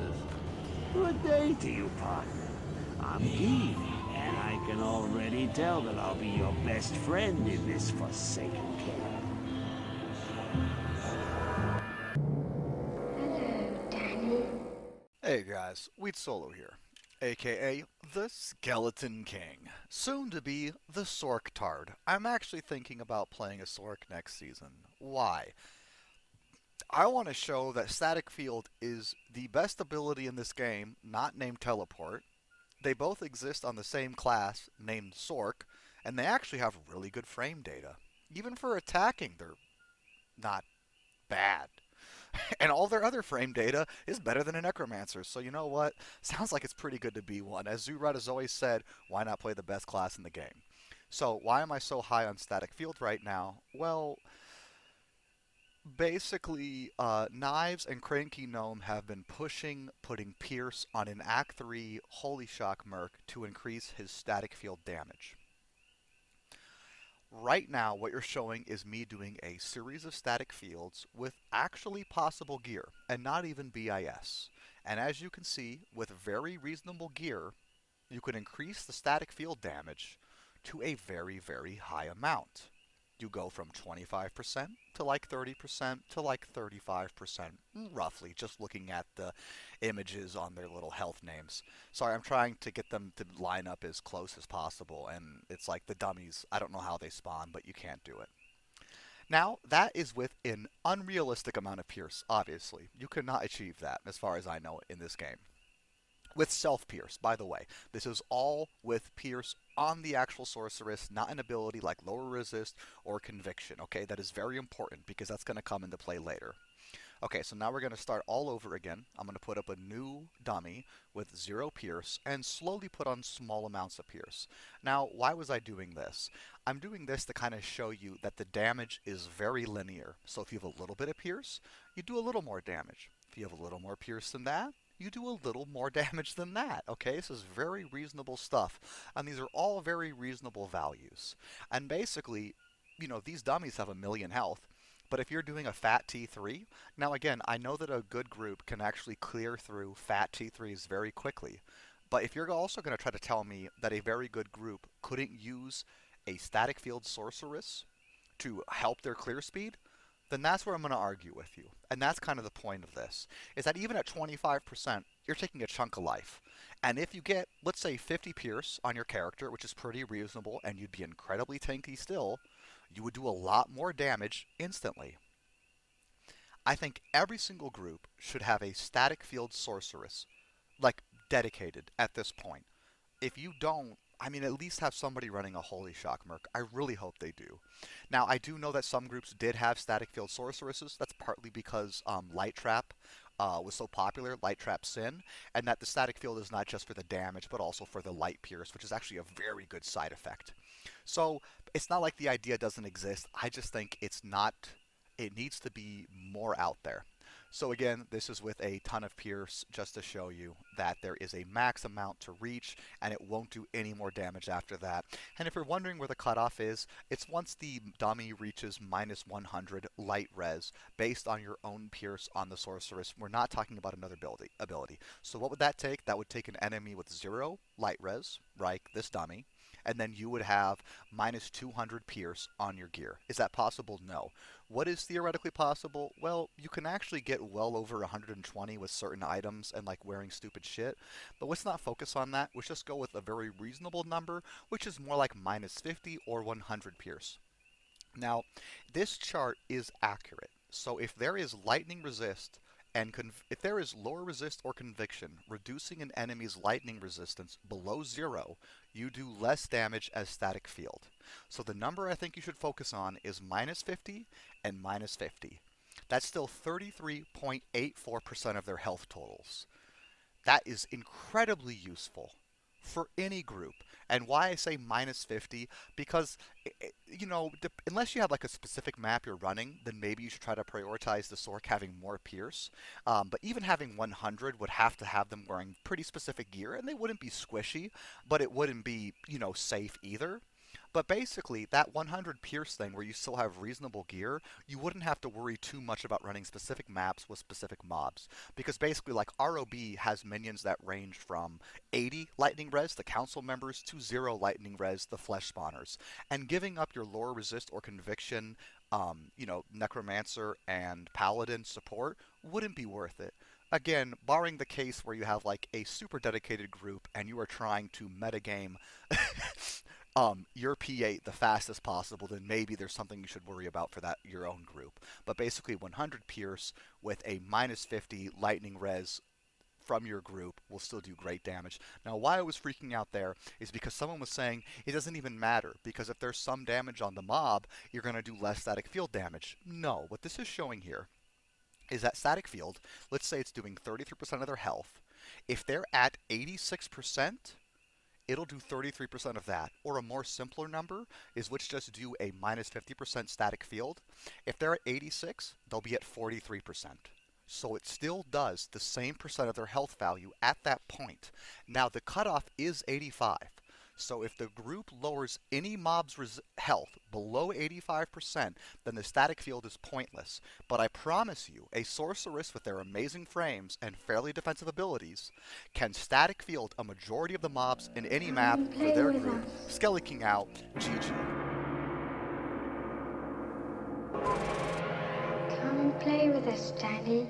necromancers. Good day to you, partner. I'm Guy, and I can already tell that I'll be your best friend in this forsaken camp. Hello, Danny. Hey guys, Wheat Solo here, aka the Skeleton King, soon to be the SORCTARD. I'm actually thinking about playing a Sorc next season. Why? I want to show that Static Field is the best ability in this game, not named Teleport. They both exist on the same class, named Sorc, and they actually have really good frame data. Even for attacking, they're not bad. And all their other frame data is better than a Necromancer, so you know what? Sounds like it's pretty good to be one. As Zurad has always said, why not play the best class in the game? So why am I so high on Static Field right now? Well, basically, Knives and Cranky Gnome have been putting Pierce on an Act 3 Holy Shock Merc to increase his Static Field damage. Right now, what you're showing is me doing a series of static fields with actually possible gear, and not even BIS. And as you can see, with very reasonable gear, you can increase the static field damage to a very, very high amount. You go from 25% to like 30% to like 35%, roughly, just looking at the images on their little health names. Sorry, I'm trying to get them to line up as close as possible, and it's like the dummies, I don't know how they spawn, but you can't do it. Now, that is with an unrealistic amount of Pierce, obviously. You cannot achieve that, as far as I know, in this game. With self-pierce, by the way. This is all with pierce on the actual sorceress, not an ability like lower resist or conviction, okay? That is very important because that's going to come into play later. Okay, so now we're going to start all over again. I'm going to put up a new dummy with 0 pierce and slowly put on small amounts of pierce. Now, why was I doing this? I'm doing this to kind of show you that the damage is very linear. So if you have a little bit of pierce, you do a little more damage. If you have a little more pierce than that, you do a little more damage than that. Okay, this is very reasonable stuff. And these are all very reasonable values. And basically, you know, these dummies have 1,000,000 health. But if you're doing a fat T3, now again, I know that a good group can actually clear through fat T3s very quickly. But if you're also going to try to tell me that a very good group couldn't use a static field sorceress to help their clear speed, then that's where I'm going to argue with you. And that's kind of the point of this, is that even at 25%, you're taking a chunk of life. And if you get, let's say, 50 Pierce on your character, which is pretty reasonable, and you'd be incredibly tanky still, you would do a lot more damage instantly. I think every single group should have a static field sorceress, like, dedicated at this point. If you don't, I mean, at least have somebody running a Holy Shock Merc. I really hope they do. Now, I do know that some groups did have Static Field Sorceresses. That's partly because Light Trap was so popular, Light Trap Sin, and that the Static Field is not just for the damage, but also for the Light Pierce, which is actually a very good side effect. So, it's not like the idea doesn't exist. I just think it's not, it needs to be more out there. So again, this is with a ton of Pierce, just to show you that there is a max amount to reach, and it won't do any more damage after that. And if you're wondering where the cutoff is, it's once the dummy reaches minus 100 light res, based on your own Pierce on the sorceress. We're not talking about another ability. So what would that take? That would take an enemy with 0 light res, like this dummy, and then you would have minus 200 Pierce on your gear. Is that possible? No. What is theoretically possible? Well, you can actually get well over 120 with certain items and like wearing stupid shit, but let's not focus on that. Let's just go with a very reasonable number, which is more like minus 50 or 100 Pierce. Now, this chart is accurate. So if there is lightning resist and if there is lower resist or conviction, reducing an enemy's lightning resistance below 0, you do less damage as static field. So the number I think you should focus on is minus 50 and minus 50. That's still 33.84% of their health totals. That is incredibly useful for any group. And why I say minus 50, because, you know, unless you have like a specific map you're running, then maybe you should try to prioritize the Sorc having more Pierce. But even having 100 would have to have them wearing pretty specific gear, and they wouldn't be squishy, but it wouldn't be, you know, safe either. But basically, that 100 Pierce thing where you still have reasonable gear, you wouldn't have to worry too much about running specific maps with specific mobs. Because basically, like, ROB has minions that range from 80 lightning res, the council members, to 0 lightning res, the flesh spawners. And giving up your lore resist or conviction, necromancer and paladin support wouldn't be worth it. Again, barring the case where you have like a super dedicated group and you are trying to metagame your P8 the fastest possible, then maybe there's something you should worry about for that your own group. But basically 100 Pierce with a minus 50 lightning res from your group will still do great damage. Now, why I was freaking out there is because someone was saying it doesn't even matter, because if there's some damage on the mob, you're going to do less static field damage. No, what this is showing here is that static field, let's say it's doing 33% of their health. If they're at 86%, it'll do 33% of that. Or a more simpler number is which just do a minus 50% static field. If they're at 86, they'll be at 43%. So it still does the same percent of their health value at that point. Now the cutoff is 85. So if the group lowers any mob's health below 85%, then the static field is pointless. But I promise you, a sorceress with their amazing frames and fairly defensive abilities can static field a majority of the mobs in any map for their group. Skelly King out. GG. Come and play with us, Daddy.